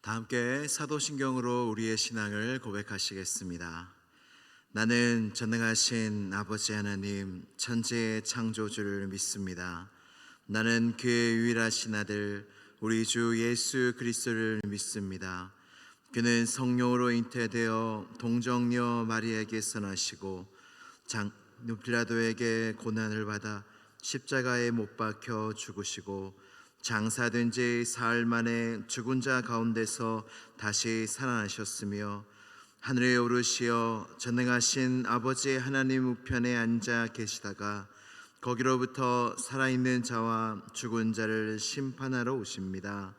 다 함께 사도신경으로 우리의 신앙을 고백하시겠습니다. 나는 전능하신 아버지 하나님 천지의 창조주를 믿습니다. 나는 그의 유일하신 아들 우리 주 예수 그리스도를 믿습니다. 그는 성령으로 잉태되어 동정녀 마리아에게서 나시고 장로 빌라도에게 고난을 받아 십자가에 못 박혀 죽으시고 장사된 지 사흘 만에 죽은 자 가운데서 다시 살아나셨으며 하늘에 오르시어 전능하신 아버지 하나님 우편에 앉아 계시다가 거기로부터 살아있는 자와 죽은 자를 심판하러 오십니다.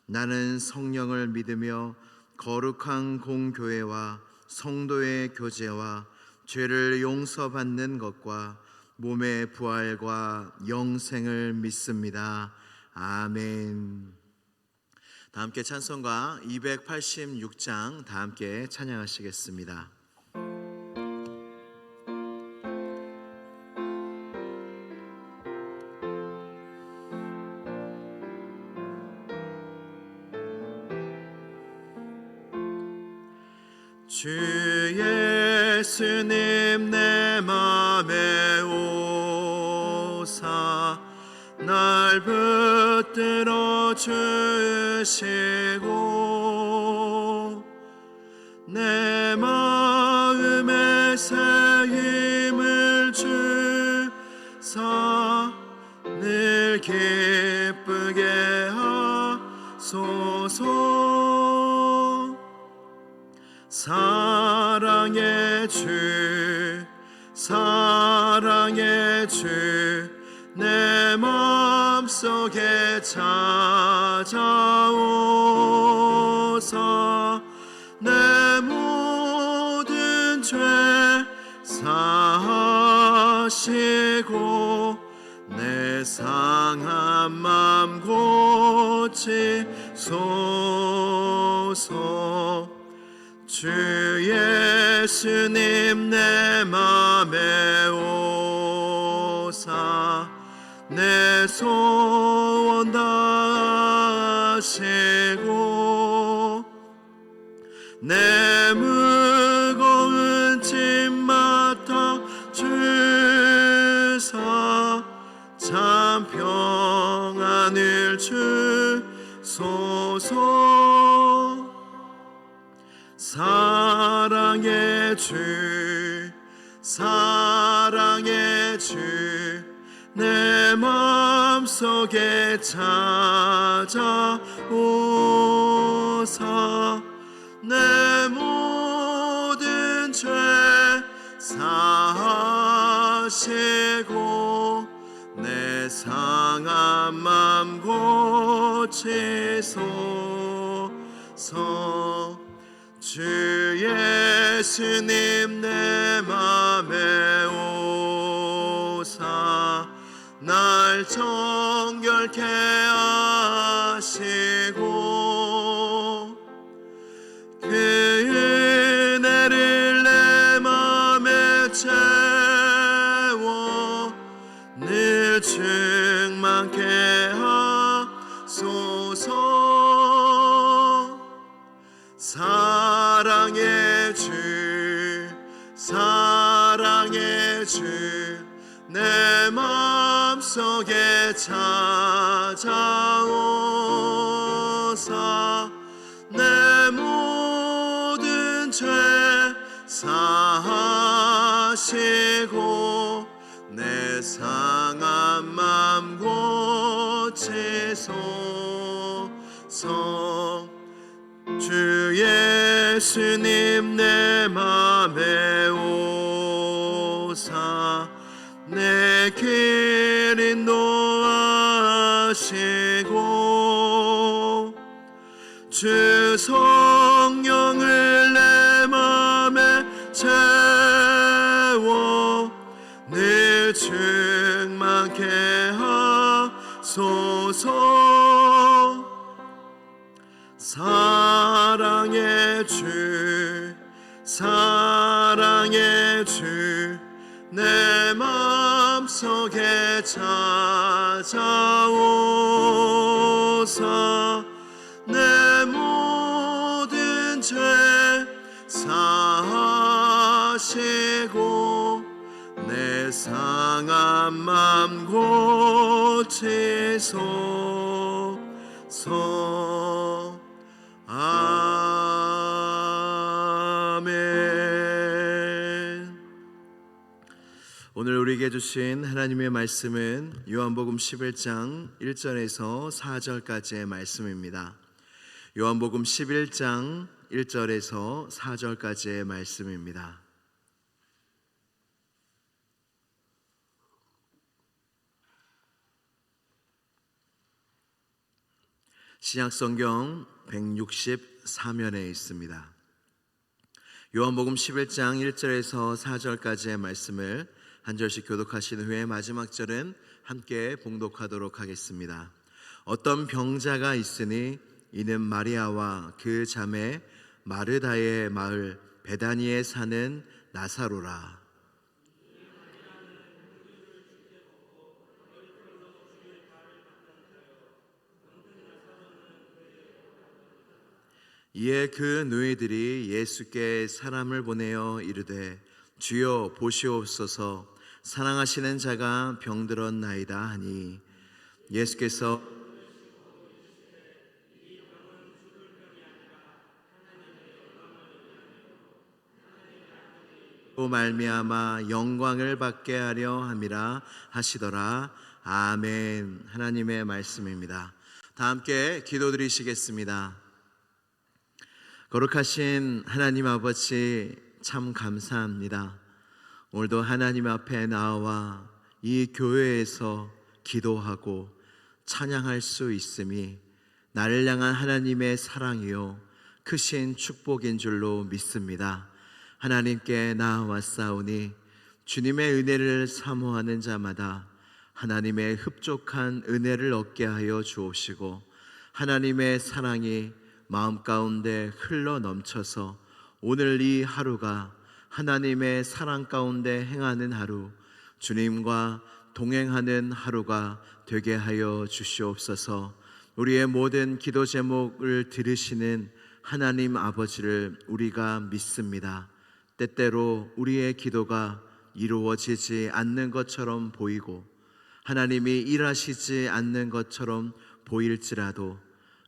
나는 성령을 믿으며 거룩한 공교회와 성도의 교제와 죄를 용서받는 것과 몸의 부활과 영생을 믿습니다. 아멘. 다 함께 찬송가 286장 다 함께 찬양하시겠습니다. 주 예수님 내 맘에 오사 날 붙들어 주시고 내 마음에 새 힘을 주사 늘 기쁘게 하소서. 사랑의 주 사랑의 주 내 맘속에 찾아오사 내 모든 죄 사하시고 내 상한 맘 고치소서. 주 예수님 내 맘에 오사 내 소원 다하시고 내 무거운 짐 맡아 주사 참 평안을 주소서. 사랑의 주 사랑의 주 내 맘속에 찾아오사 내 모든 죄 사하시고 내 상한 맘 고치소서. 주 예수님 내 맘에 오사 날 정결케 하시고 그 은혜를 내 맘에 채워 늘 충만케 하소서. 사랑의 주 사랑의 주 내 맘속에 찾아오사 내 모든 죄 사하시고 내 상한 맘 고치소서. 주 예수님 내 맘에 오사 내 길 인도하시고 주 성령을 내 맘에 채워 늘 충만케 하소서. 사랑의 주 사랑의 주 내 맘속에 찾아오사 내 상한 맘 곳에서 아멘. 오늘 우리에게 주신 하나님의 말씀은 요한복음 11장 1절에서 4절까지의 말씀입니다. 요한복음 11장 1절에서 4절까지의 말씀입니다. 신약성경 164면에 있습니다. 요한복음 11장 1절에서 4절까지의 말씀을 한 절씩 교독하신 후에 마지막 절은 함께 봉독하도록 하겠습니다. 어떤 병자가 있으니 이는 마리아와 그 자매 마르다의 마을 베다니에 사는 나사로라. 이에 그 누이들이 예수께 사람을 보내어 이르되 주여 보시옵소서 사랑하시는 자가 병들었나이다 하니 예수께서 또 말미암아 영광을 받게 하려 함이라 하시더라. 아멘. 하나님의 말씀입니다. 다 함께 기도드리시겠습니다. 거룩하신 하나님 아버지 참 감사합니다. 오늘도 하나님 앞에 나와 이 교회에서 기도하고 찬양할 수 있음이 나를 향한 하나님의 사랑이요 크신 축복인 줄로 믿습니다. 하나님께 나아왔사오니 주님의 은혜를 사모하는 자마다 하나님의 흡족한 은혜를 얻게 하여 주옵시고 하나님의 사랑이 마음 가운데 흘러 넘쳐서 오늘 이 하루가 하나님의 사랑 가운데 행하는 하루, 주님과 동행하는 하루가 되게 하여 주시옵소서. 우리의 모든 기도 제목을 들으시는 하나님 아버지를 우리가 믿습니다. 때때로 우리의 기도가 이루어지지 않는 것처럼 보이고 하나님이 일하시지 않는 것처럼 보일지라도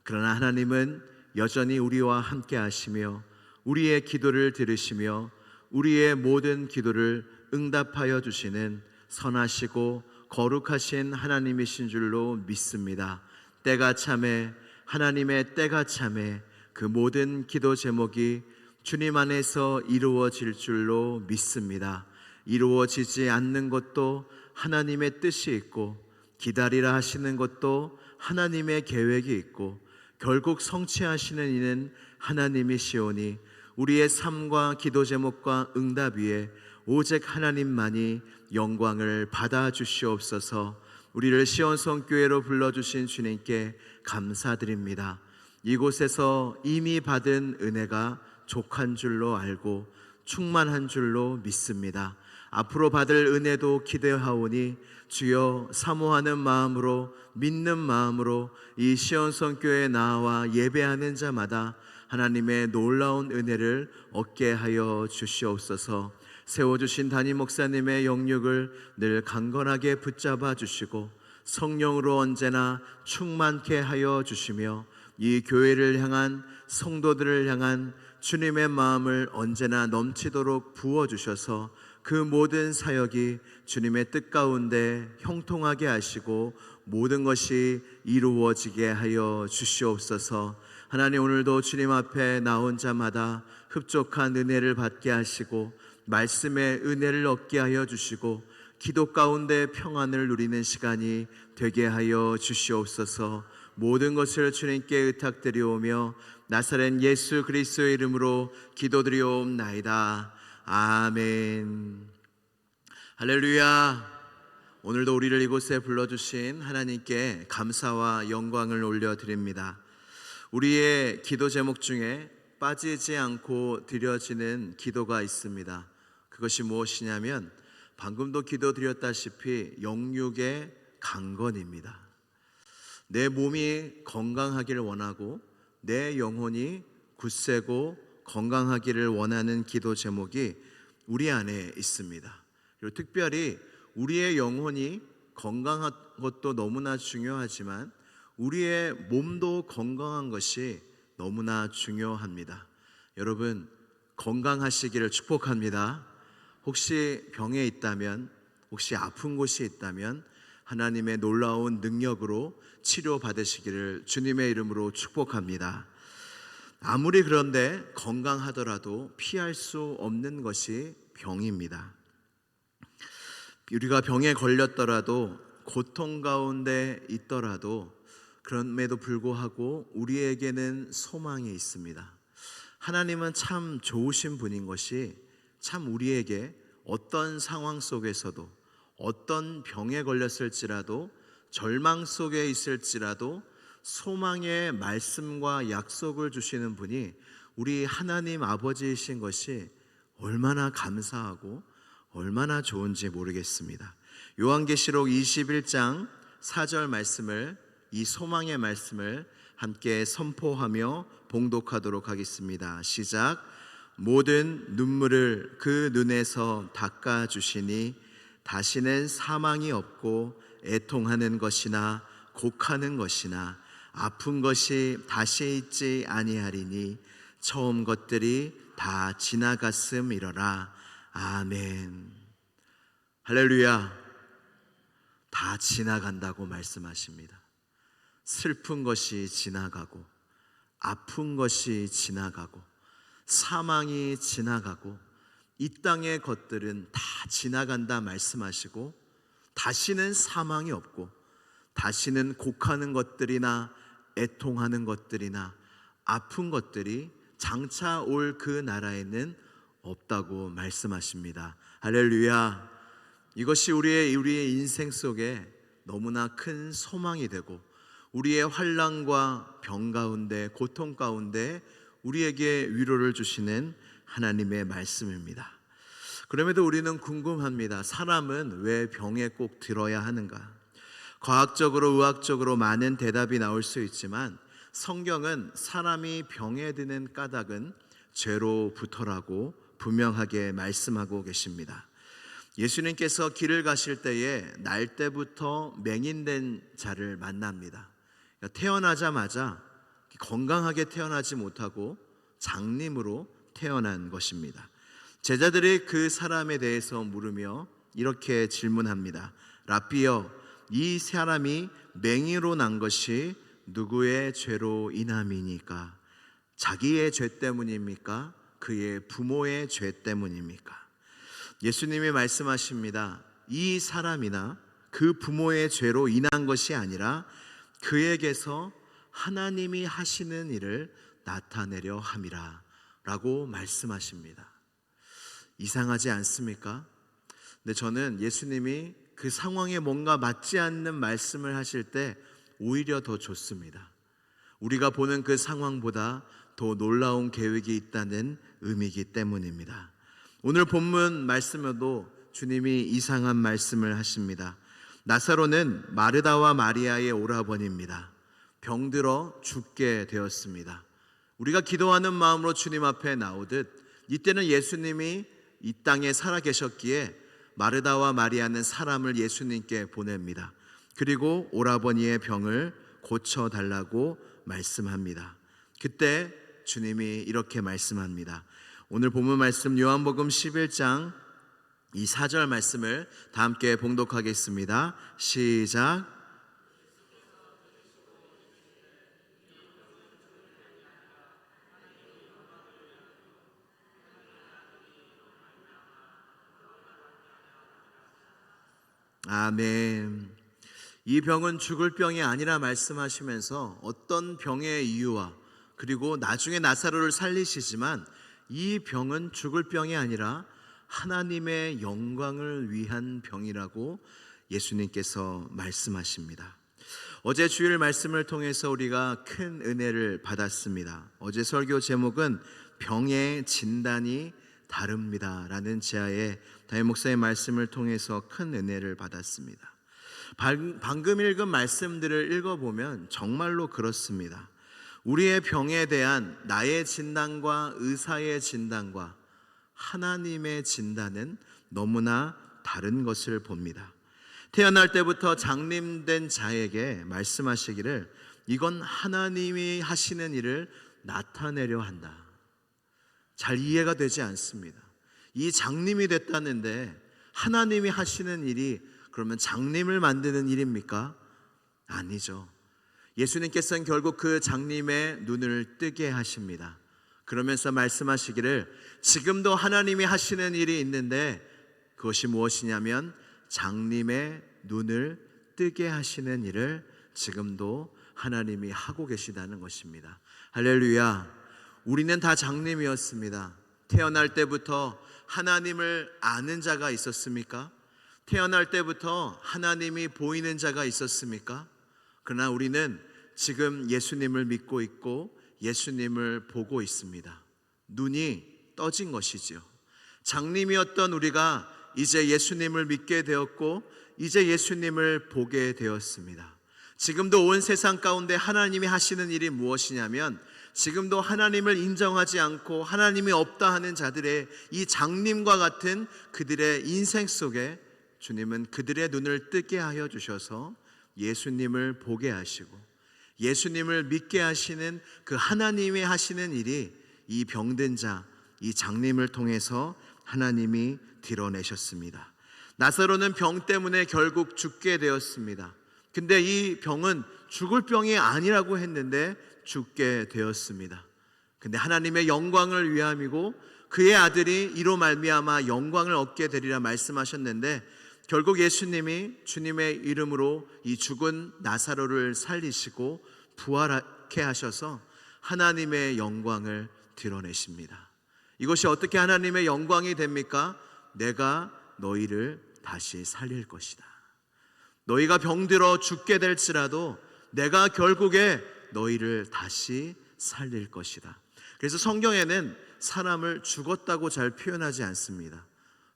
그러나 하나님은 여전히 우리와 함께 하시며 우리의 기도를 들으시며 우리의 모든 기도를 응답하여 주시는 선하시고 거룩하신 하나님이신 줄로 믿습니다. 때가 참에 하나님의 때가 참에 그 모든 기도 제목이 주님 안에서 이루어질 줄로 믿습니다. 이루어지지 않는 것도 하나님의 뜻이 있고 기다리라 하시는 것도 하나님의 계획이 있고 결국 성취하시는 이는 하나님이시오니 우리의 삶과 기도 제목과 응답 위에 오직 하나님만이 영광을 받아 주시옵소서. 우리를 시온성 교회로 불러주신 주님께 감사드립니다. 이곳에서 이미 받은 은혜가 족한 줄로 알고 충만한 줄로 믿습니다. 앞으로 받을 은혜도 기대하오니 주여 사모하는 마음으로 믿는 마음으로 이 시온성 교회에 나와 예배하는 자마다 하나님의 놀라운 은혜를 얻게 하여 주시옵소서. 세워주신 담임 목사님의 영육을 늘 강건하게 붙잡아 주시고 성령으로 언제나 충만케 하여 주시며 이 교회를 향한 성도들을 향한 주님의 마음을 언제나 넘치도록 부어주셔서 그 모든 사역이 주님의 뜻 가운데 형통하게 하시고 모든 것이 이루어지게 하여 주시옵소서. 하나님, 오늘도 주님 앞에 나온 자마다 흡족한 은혜를 받게 하시고 말씀의 은혜를 얻게 하여 주시고 기도 가운데 평안을 누리는 시간이 되게 하여 주시옵소서. 모든 것을 주님께 의탁드리오며 나사렛 예수 그리스도의 이름으로 기도드리옵나이다. 아멘. 할렐루야. 오늘도 우리를 이곳에 불러주신 하나님께 감사와 영광을 올려드립니다. 우리의 기도 제목 중에 빠지지 않고 드려지는 기도가 있습니다. 그것이 무엇이냐면 방금도 기도드렸다시피 영육의 강건입니다. 내 몸이 건강하기를 원하고 내 영혼이 굳세고 건강하기를 원하는 기도 제목이 우리 안에 있습니다. 그리고 특별히 우리의 영혼이 건강한 것도 너무나 중요하지만 우리의 몸도 건강한 것이 너무나 중요합니다. 여러분, 건강하시기를 축복합니다. 혹시 병에 있다면, 혹시 아픈 곳이 있다면 하나님의 놀라운 능력으로 치료받으시기를 주님의 이름으로 축복합니다. 아무리 그런데 건강하더라도 피할 수 없는 것이 병입니다. 우리가 병에 걸렸더라도, 고통 가운데 있더라도, 그럼에도 불구하고 우리에게는 소망이 있습니다. 하나님은 참 좋으신 분인 것이, 참 우리에게 어떤 상황 속에서도, 어떤 병에 걸렸을지라도, 절망 속에 있을지라도 소망의 말씀과 약속을 주시는 분이 우리 하나님 아버지이신 것이 얼마나 감사하고 얼마나 좋은지 모르겠습니다. 요한계시록 21장 4절 말씀을, 이 소망의 말씀을 함께 선포하며 봉독하도록 하겠습니다. 시작. 모든 눈물을 그 눈에서 닦아주시니 다시는 사망이 없고 애통하는 것이나 곡하는 것이나 아픈 것이 다시 있지 아니하리니 처음 것들이 다 지나갔음이러라. 아멘. 할렐루야. 다 지나간다고 말씀하십니다. 슬픈 것이 지나가고, 아픈 것이 지나가고, 사망이 지나가고, 이 땅의 것들은 다 지나간다 말씀하시고, 다시는 사망이 없고, 다시는 곡하는 것들이나 애통하는 것들이나 아픈 것들이 장차 올 그 나라에는 없다고 말씀하십니다. 할렐루야. 이것이 우리의 인생 속에 너무나 큰 소망이 되고, 우리의 환난과 병 가운데, 고통 가운데 우리에게 위로를 주시는 하나님의 말씀입니다. 그럼에도 우리는 궁금합니다. 사람은 왜 병에 꼭 들어야 하는가? 과학적으로, 의학적으로 많은 대답이 나올 수 있지만 성경은 사람이 병에 드는 까닭은 죄로부터라고 분명하게 말씀하고 계십니다. 예수님께서 길을 가실 때에 날 때부터 맹인된 자를 만납니다. 태어나자마자 건강하게 태어나지 못하고 장님으로 태어난 것입니다. 제자들이 그 사람에 대해서 물으며 이렇게 질문합니다. 라삐여, 이 사람이 맹인으로 난 것이 누구의 죄로 인함이니까? 자기의 죄 때문입니까? 그의 부모의 죄 때문입니까? 예수님이 말씀하십니다. 이 사람이나 그 부모의 죄로 인한 것이 아니라 그에게서 하나님이 하시는 일을 나타내려 함이라 라고 말씀하십니다. 이상하지 않습니까? 근데 저는 예수님이 그 상황에 뭔가 맞지 않는 말씀을 하실 때 오히려 더 좋습니다. 우리가 보는 그 상황보다 더 놀라운 계획이 있다는 의미이기 때문입니다. 오늘 본문 말씀에도 주님이 이상한 말씀을 하십니다. 나사로는 마르다와 마리아의 오라버니입니다. 병들어 죽게 되었습니다. 우리가 기도하는 마음으로 주님 앞에 나오듯 이때는 예수님이 이 땅에 살아 계셨기에 마르다와 마리아는 사람을 예수님께 보냅니다. 그리고 오라버니의 병을 고쳐달라고 말씀합니다. 그때 주님이 이렇게 말씀합니다. 오늘 본문 말씀 요한복음 11장 이 4절 말씀을 다 함께 봉독하겠습니다. 시작. 아멘. 이 병은 죽을 병이 아니라 말씀하시면서 어떤 병의 이유와 그리고 나중에 나사로를 살리시지만 이 병은 죽을 병이 아니라 하나님의 영광을 위한 병이라고 예수님께서 말씀하십니다. 어제 주일 말씀을 통해서 우리가 큰 은혜를 받았습니다. 어제 설교 제목은 병의 진단이 다릅니다 라는 제하의 담임 목사의 말씀을 통해서 큰 은혜를 받았습니다. 방금 읽은 말씀들을 읽어보면 정말로 그렇습니다. 우리의 병에 대한 나의 진단과 의사의 진단과 하나님의 진단은 너무나 다른 것을 봅니다. 태어날 때부터 장림된 자에게 말씀하시기를 이건 하나님이 하시는 일을 나타내려 한다. 잘 이해가 되지 않습니다. 이 장님이 됐다는데 하나님이 하시는 일이 그러면 장님을 만드는 일입니까? 아니죠. 예수님께서는 결국 그 장님의 눈을 뜨게 하십니다. 그러면서 말씀하시기를 지금도 하나님이 하시는 일이 있는데 그것이 무엇이냐면 장님의 눈을 뜨게 하시는 일을 지금도 하나님이 하고 계시다는 것입니다. 할렐루야. 우리는 다 장님이었습니다. 태어날 때부터 하나님을 아는 자가 있었습니까? 태어날 때부터 하나님이 보이는 자가 있었습니까? 그러나 우리는 지금 예수님을 믿고 있고 예수님을 보고 있습니다. 눈이 떠진 것이지요. 장님이었던 우리가 이제 예수님을 믿게 되었고 이제 예수님을 보게 되었습니다. 지금도 온 세상 가운데 하나님이 하시는 일이 무엇이냐면 지금도 하나님을 인정하지 않고 하나님이 없다 하는 자들의 이 장님과 같은 그들의 인생 속에 주님은 그들의 눈을 뜨게 하여 주셔서 예수님을 보게 하시고 예수님을 믿게 하시는 그 하나님이 하시는 일이 이 병든 자, 이 장님을 통해서 하나님이 드러내셨습니다. 나사로는 병 때문에 결국 죽게 되었습니다. 근데 이 병은 죽을 병이 아니라고 했는데 죽게 되었습니다. 근데 하나님의 영광을 위함이고 그의 아들이 이로 말미암아 영광을 얻게 되리라 말씀하셨는데 결국 예수님이 주님의 이름으로 이 죽은 나사로를 살리시고 부활하게 하셔서 하나님의 영광을 드러내십니다. 이것이 어떻게 하나님의 영광이 됩니까? 내가 너희를 다시 살릴 것이다. 너희가 병들어 죽게 될지라도 내가 결국에 너희를 다시 살릴 것이다. 그래서 성경에는 사람을 죽었다고 잘 표현하지 않습니다.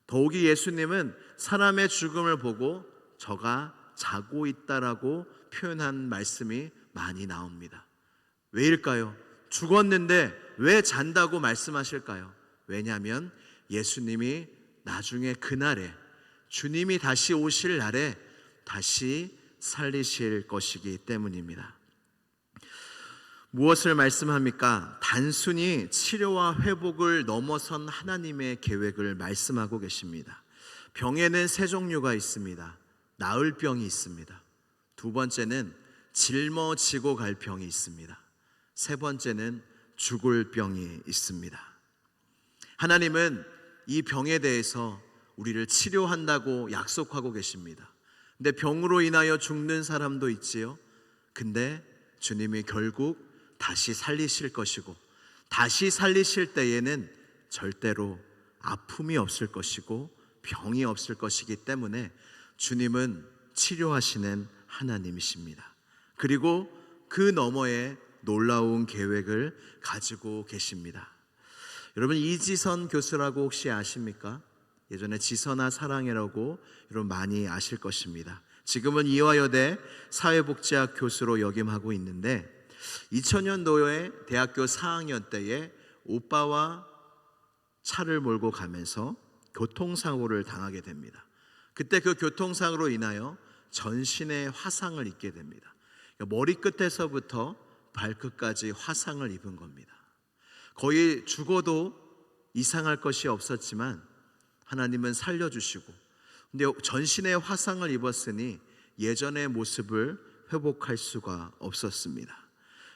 더욱이 예수님은 사람의 죽음을 보고 저가 자고 있다라고 표현한 말씀이 많이 나옵니다. 왜일까요? 죽었는데 왜 잔다고 말씀하실까요? 왜냐하면 예수님이 나중에 그날에 주님이 다시 오실 날에 다시 살리실 것이기 때문입니다. 무엇을 말씀합니까? 단순히 치료와 회복을 넘어선 하나님의 계획을 말씀하고 계십니다. 병에는 세 종류가 있습니다. 나을 병이 있습니다. 두 번째는 짊어지고 갈 병이 있습니다. 세 번째는 죽을 병이 있습니다. 하나님은 이 병에 대해서 우리를 치료한다고 약속하고 계십니다. 근데 병으로 인하여 죽는 사람도 있지요. 근데 주님이 결국 다시 살리실 것이고 다시 살리실 때에는 절대로 아픔이 없을 것이고 병이 없을 것이기 때문에 주님은 치료하시는 하나님이십니다. 그리고 그 너머에 놀라운 계획을 가지고 계십니다. 여러분 이지선 교수라고 혹시 아십니까? 예전에 지선아 사랑해라고 여러분 많이 아실 것입니다. 지금은 이화여대 사회복지학 교수로 역임하고 있는데 2000년도에 대학교 4학년 때에 오빠와 차를 몰고 가면서 교통사고를 당하게 됩니다. 그때 그 교통사고로 인하여 전신에 화상을 입게 됩니다. 머리끝에서부터 발끝까지 화상을 입은 겁니다. 거의 죽어도 이상할 것이 없었지만 하나님은 살려주시고 근데 전신에 화상을 입었으니 예전의 모습을 회복할 수가 없었습니다.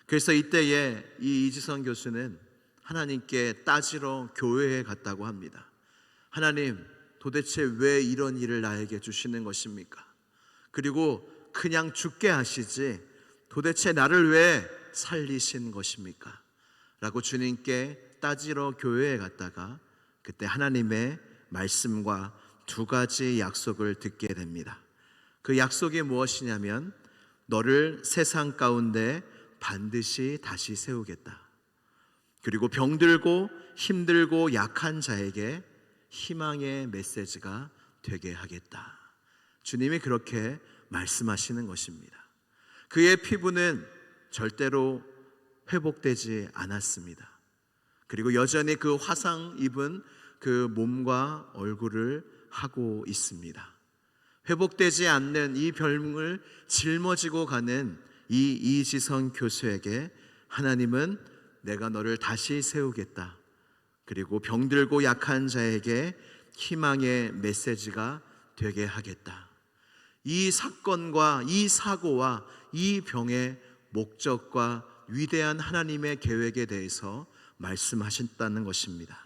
그래서 이때에 이 이지선 교수는 하나님께 따지러 교회에 갔다고 합니다. 하나님, 도대체 왜 이런 일을 나에게 주시는 것입니까? 그리고 그냥 죽게 하시지 도대체 나를 왜 살리신 것입니까? 라고 주님께 따지러 교회에 갔다가 그때 하나님의 말씀과 두 가지 약속을 듣게 됩니다. 그 약속이 무엇이냐면 너를 세상 가운데 반드시 다시 세우겠다. 그리고 병들고 힘들고 약한 자에게 희망의 메시지가 되게 하겠다. 주님이 그렇게 말씀하시는 것입니다. 그의 피부는 절대로 회복되지 않았습니다. 그리고 여전히 그 화상 입은 그 몸과 얼굴을 하고 있습니다. 회복되지 않는 이 병을 짊어지고 가는 이 이지성 교수에게 하나님은 내가 너를 다시 세우겠다. 그리고 병들고 약한 자에게 희망의 메시지가 되게 하겠다. 이 사건과 이 사고와 이 병의 목적과 위대한 하나님의 계획에 대해서 말씀하셨다는 것입니다.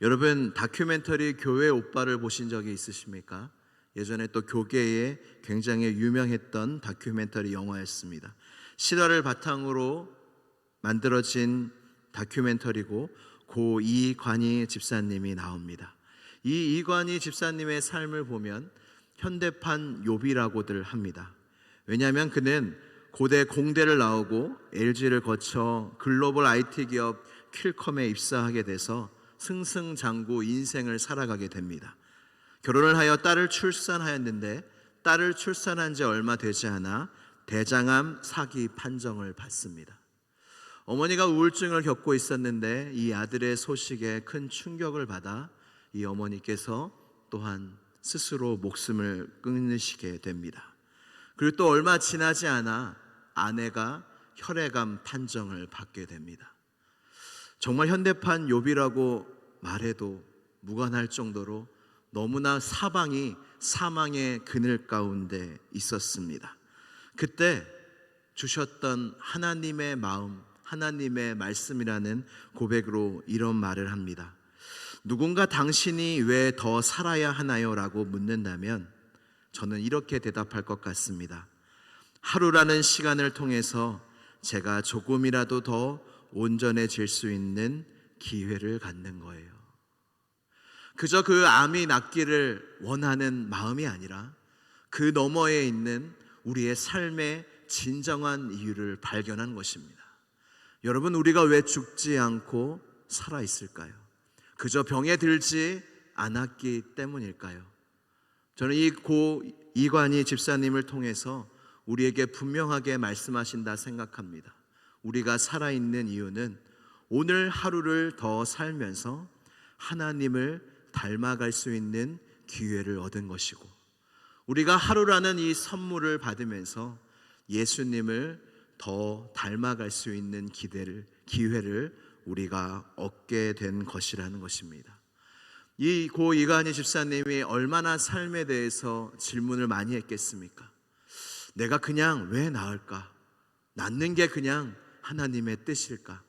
여러분, 다큐멘터리 교회 오빠를 보신 적이 있으십니까? 예전에 또 교계에 굉장히 유명했던 다큐멘터리 영화였습니다. 실화를 바탕으로 만들어진 다큐멘터리고 고 이관희 집사님이 나옵니다. 이 이관희 집사님의 삶을 보면 현대판 욥이라고들 합니다. 왜냐하면 그는 고대 공대를 나오고 LG를 거쳐 글로벌 IT 기업 퀼컴에 입사하게 돼서 승승장구 인생을 살아가게 됩니다. 결혼을 하여 딸을 출산하였는데 딸을 출산한 지 얼마 되지 않아 대장암 사기 판정을 받습니다. 어머니가 우울증을 겪고 있었는데 이 아들의 소식에 큰 충격을 받아 이 어머니께서 또한 스스로 목숨을 끊으시게 됩니다. 그리고 또 얼마 지나지 않아 아내가 혈액암 판정을 받게 됩니다. 정말 현대판 욥이라고 말해도 무관할 정도로 너무나 사망의 그늘 가운데 있었습니다. 그때 주셨던 하나님의 마음, 하나님의 말씀이라는 고백으로 이런 말을 합니다. 누군가 당신이 왜 더 살아야 하나요? 라고 묻는다면 저는 이렇게 대답할 것 같습니다. 하루라는 시간을 통해서 제가 조금이라도 더 온전해질 수 있는 기회를 갖는 거예요. 그저 그 암이 낫기를 원하는 마음이 아니라 그 너머에 있는 우리의 삶의 진정한 이유를 발견한 것입니다. 여러분, 우리가 왜 죽지 않고 살아 있을까요? 그저 병에 들지 않았기 때문일까요? 저는 이 고 이관희 집사님을 통해서 우리에게 분명하게 말씀하신다 생각합니다. 우리가 살아있는 이유는 오늘 하루를 더 살면서 하나님을 닮아갈 수 있는 기회를 얻은 것이고, 우리가 하루라는 이 선물을 받으면서 예수님을 더 닮아갈 수 있는 기회를 우리가 얻게 된 것이라는 것입니다. 이 고 이관희 집사님이 얼마나 삶에 대해서 질문을 많이 했겠습니까? 내가 그냥 왜 나을까? 낫는 게 그냥 하나님의 뜻일까?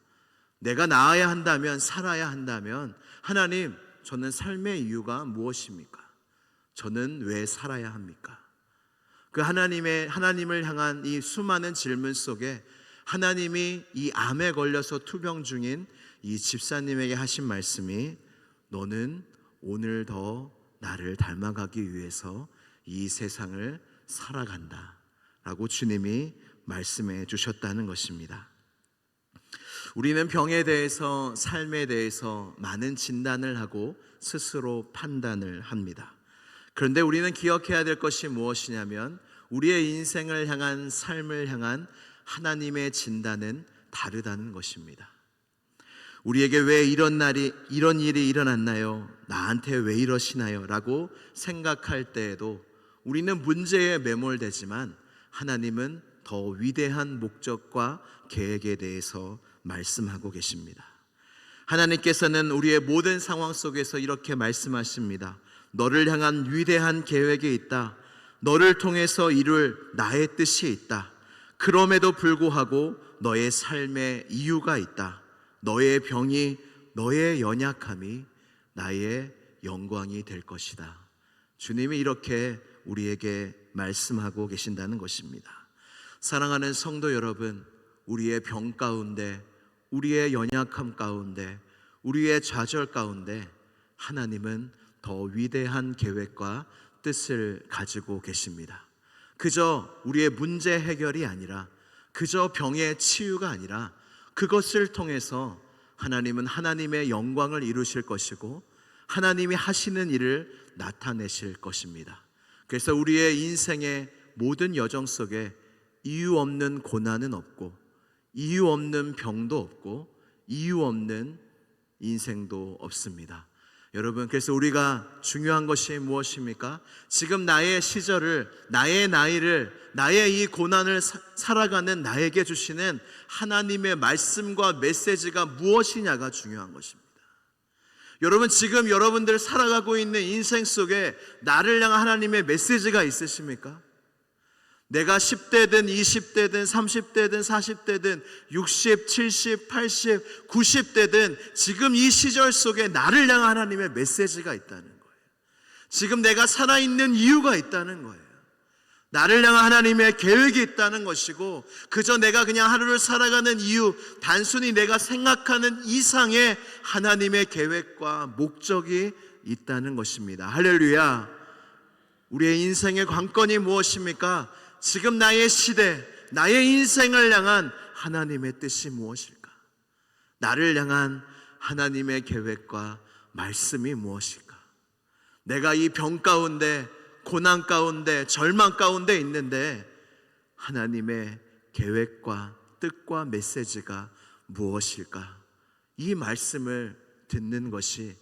내가 나아야 한다면, 살아야 한다면 하나님, 저는 삶의 이유가 무엇입니까? 저는 왜 살아야 합니까? 그 하나님을 향한 이 수많은 질문 속에 하나님이 이 암에 걸려서 투병 중인 이 집사님에게 하신 말씀이 너는 오늘 더 나를 닮아가기 위해서 이 세상을 살아간다 라고 주님이 말씀해 주셨다는 것입니다. 우리는 병에 대해서, 삶에 대해서 많은 진단을 하고 스스로 판단을 합니다. 그런데 우리는 기억해야 될 것이 무엇이냐면 우리의 인생을 향한, 삶을 향한 하나님의 진단은 다르다는 것입니다. 우리에게 왜 이런 일이 일어났나요? 나한테 왜 이러시나요? 라고 생각할 때에도 우리는 문제에 매몰되지만 하나님은 더 위대한 목적과 계획에 대해서 말씀하고 계십니다. 하나님께서는 우리의 모든 상황 속에서 이렇게 말씀하십니다. 너를 향한 위대한 계획이 있다. 너를 통해서 이룰 나의 뜻이 있다. 그럼에도 불구하고 너의 삶에 이유가 있다. 너의 병이, 너의 연약함이 나의 영광이 될 것이다. 주님이 이렇게 우리에게 말씀하고 계신다는 것입니다. 사랑하는 성도 여러분, 우리의 병 가운데, 우리의 연약함 가운데, 우리의 좌절 가운데 하나님은 더 위대한 계획과 뜻을 가지고 계십니다. 그저 우리의 문제 해결이 아니라, 그저 병의 치유가 아니라 그것을 통해서 하나님은 하나님의 영광을 이루실 것이고 하나님이 하시는 일을 나타내실 것입니다. 그래서 우리의 인생의 모든 여정 속에 이유 없는 고난은 없고, 이유 없는 병도 없고, 이유 없는 인생도 없습니다. 여러분, 그래서 우리가 중요한 것이 무엇입니까? 지금 나의 시절을, 나의 나이를, 나의 이 고난을 살아가는 나에게 주시는 하나님의 말씀과 메시지가 무엇이냐가 중요한 것입니다. 여러분, 지금 여러분들 살아가고 있는 인생 속에 나를 향한 하나님의 메시지가 있으십니까? 내가 10대든 20대든 30대든 40대든 60, 70, 80, 90대든 지금 이 시절 속에 나를 향한 하나님의 메시지가 있다는 거예요. 지금 내가 살아있는 이유가 있다는 거예요. 나를 향한 하나님의 계획이 있다는 것이고, 그저 내가 그냥 하루를 살아가는 이유, 단순히 내가 생각하는 이상의 하나님의 계획과 목적이 있다는 것입니다. 할렐루야. 우리의 인생의 관건이 무엇입니까? 지금 나의 시대, 나의 인생을 향한 하나님의 뜻이 무엇일까? 나를 향한 하나님의 계획과 말씀이 무엇일까? 내가 이 병 가운데, 고난 가운데, 절망 가운데 있는데 하나님의 계획과 뜻과 메시지가 무엇일까? 이 말씀을 듣는 것이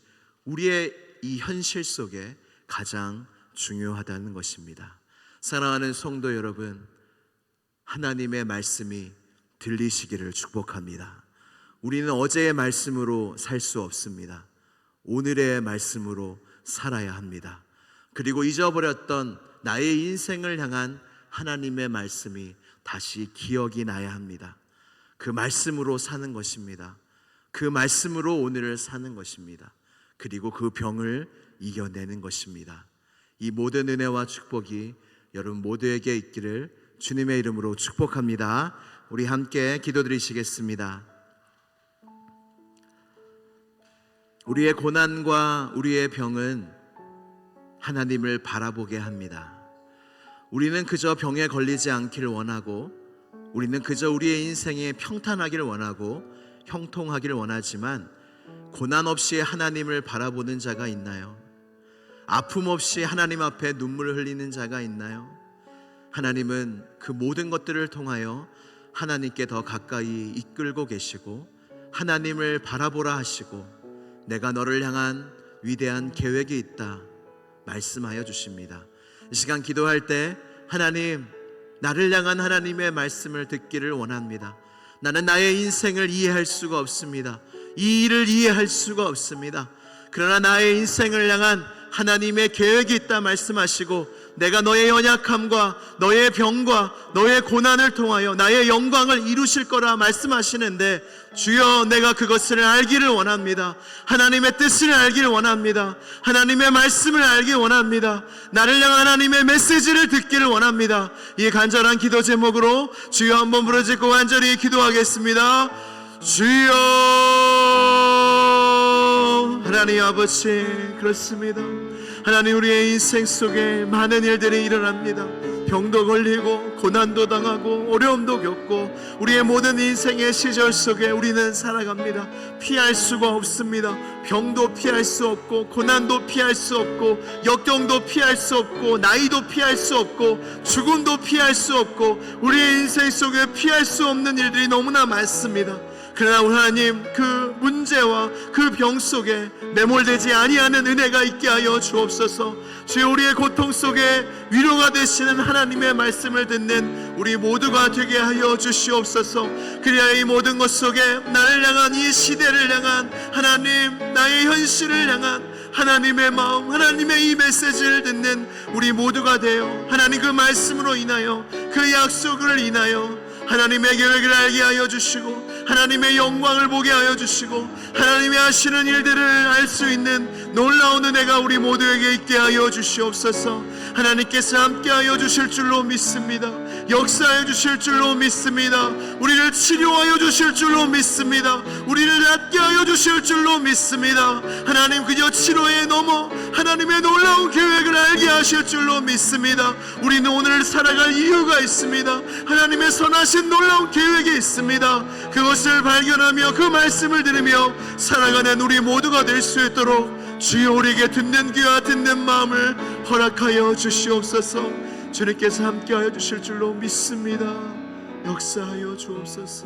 우리의 이 현실 속에 가장 중요하다는 것입니다. 사랑하는 성도 여러분, 하나님의 말씀이 들리시기를 축복합니다. 우리는 어제의 말씀으로 살 수 없습니다. 오늘의 말씀으로 살아야 합니다. 그리고 잊어버렸던 나의 인생을 향한 하나님의 말씀이 다시 기억이 나야 합니다. 그 말씀으로 사는 것입니다. 그 말씀으로 오늘을 사는 것입니다. 그리고 그 병을 이겨내는 것입니다. 이 모든 은혜와 축복이 여러분 모두에게 있기를 주님의 이름으로 축복합니다. 우리 함께 기도드리시겠습니다. 우리의 고난과 우리의 병은 하나님을 바라보게 합니다. 우리는 그저 병에 걸리지 않기를 원하고, 우리는 그저 우리의 인생이 평탄하기를 원하고 형통하기를 원하지만, 고난 없이 하나님을 바라보는 자가 있나요? 아픔 없이 하나님 앞에 눈물을 흘리는 자가 있나요? 하나님은 그 모든 것들을 통하여 하나님께 더 가까이 이끌고 계시고, 하나님을 바라보라 하시고 내가 너를 향한 위대한 계획이 있다 말씀하여 주십니다. 이 시간 기도할 때 하나님, 나를 향한 하나님의 말씀을 듣기를 원합니다. 나는 나의 인생을 이해할 수가 없습니다. 이 일을 이해할 수가 없습니다. 그러나 나의 인생을 향한 하나님의 계획이 있다 말씀하시고, 내가 너의 연약함과 너의 병과 너의 고난을 통하여 나의 영광을 이루실 거라 말씀하시는데, 주여, 내가 그것을 알기를 원합니다. 하나님의 뜻을 알기를 원합니다. 하나님의 말씀을 알기 원합니다. 나를 향한 하나님의 메시지를 듣기를 원합니다. 이 간절한 기도 제목으로 주여 한번 부르짖고 간절히 기도하겠습니다. 주여, 하나님 아버지, 그렇습니다. 하나님, 우리의 인생 속에 많은 일들이 일어납니다. 병도 걸리고 고난도 당하고 어려움도 겪고 우리의 모든 인생의 시절 속에 우리는 살아갑니다. 피할 수가 없습니다. 병도 피할 수 없고 고난도 피할 수 없고 역경도 피할 수 없고 나이도 피할 수 없고 죽음도 피할 수 없고 우리의 인생 속에 피할 수 없는 일들이 너무나 많습니다. 그러나 하나님, 그 문제와 그 병 속에 매몰되지 아니하는 은혜가 있게 하여 주옵소서. 주여, 우리의 고통 속에 위로가 되시는 하나님의 말씀을 듣는 우리 모두가 되게 하여 주시옵소서. 그래야 이 모든 것 속에 나를 향한, 이 시대를 향한 하나님, 나의 현실을 향한 하나님의 마음, 하나님의 이 메시지를 듣는 우리 모두가 되어 하나님 그 말씀으로 인하여, 그 약속을 인하여 하나님의 계획을 알게 하여 주시고 하나님의 영광을 보게 하여 주시고 하나님의 하시는 일들을 알 수 있는 놀라운 은혜가 우리 모두에게 있게 하여 주시옵소서. 하나님께서 함께 하여 주실 줄로 믿습니다. 역사해 주실 줄로 믿습니다. 우리를 치료하여 주실 줄로 믿습니다. 우리를 낫게 하여 주실 줄로 믿습니다. 하나님, 그저 치료에 넘어 하나님의 놀라운 계획을 알게 하실 줄로 믿습니다. 우리는 오늘 살아갈 이유가 있습니다. 하나님의 선하신 놀라운 계획이 있습니다. 그것을 발견하며 그 말씀을 들으며 살아가는 우리 모두가 될 수 있도록 주여, 우리에게 듣는 귀와 듣는 마음을 허락하여 주시옵소서. 주님께서 함께하여 주실 줄로 믿습니다. 역사하여 주옵소서.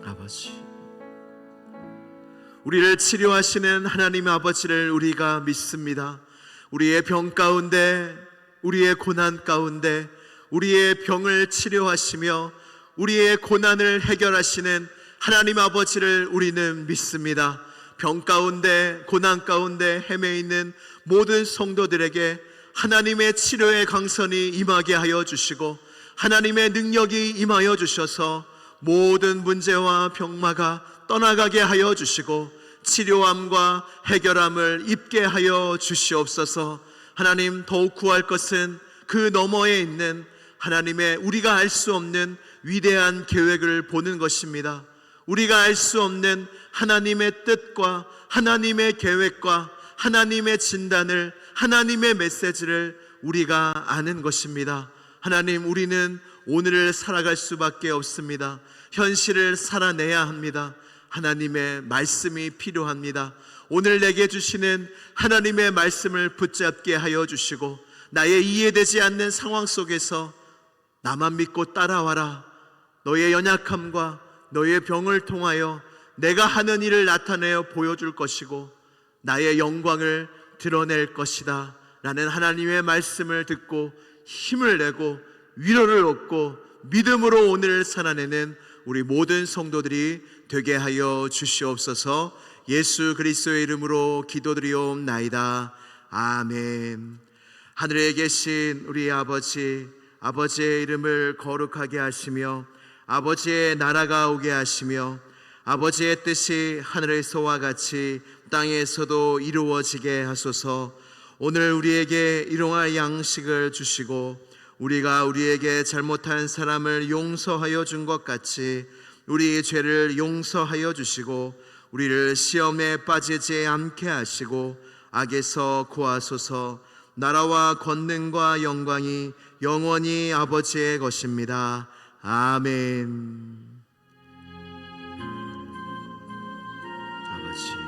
아버지, 우리를 치료하시는 하나님 아버지를 우리가 믿습니다. 우리의 병 가운데, 우리의 고난 가운데 우리의 병을 치료하시며 우리의 고난을 해결하시는 하나님 아버지를 우리는 믿습니다. 병 가운데, 고난 가운데 헤매 있는 모든 성도들에게 하나님의 치료의 강선이 임하게 하여 주시고 하나님의 능력이 임하여 주셔서 모든 문제와 병마가 떠나가게 하여 주시고 치료함과 해결함을 입게 하여 주시옵소서. 하나님, 더욱 구할 것은 그 너머에 있는 하나님의 우리가 알 수 없는 위대한 계획을 보는 것입니다. 우리가 알 수 없는 하나님의 뜻과 하나님의 계획과 하나님의 진단을, 하나님의 메시지를 우리가 아는 것입니다. 하나님, 우리는 오늘을 살아갈 수밖에 없습니다. 현실을 살아내야 합니다. 하나님의 말씀이 필요합니다. 오늘 내게 주시는 하나님의 말씀을 붙잡게 하여 주시고 나의 이해되지 않는 상황 속에서 나만 믿고 따라와라. 너의 연약함과 너의 병을 통하여 내가 하는 일을 나타내어 보여줄 것이고 나의 영광을 드러낼 것이다 라는 하나님의 말씀을 듣고 힘을 내고 위로를 얻고 믿음으로 오늘을 살아내는 우리 모든 성도들이 되게 하여 주시옵소서. 예수 그리스도의 이름으로 기도드리옵나이다. 아멘. 하늘에 계신 우리 아버지, 아버지의 이름을 거룩하게 하시며 아버지의 나라가 오게 하시며 아버지의 뜻이 하늘에서와 같이 땅에서도 이루어지게 하소서. 오늘 우리에게 일용할 양식을 주시고 우리가 우리에게 잘못한 사람을 용서하여 준 것 같이 우리의 죄를 용서하여 주시고 우리를 시험에 빠지지 않게 하시고 악에서 구하소서. 나라와 권능과 영광이 영원히 아버지의 것입니다. 아멘. 아버지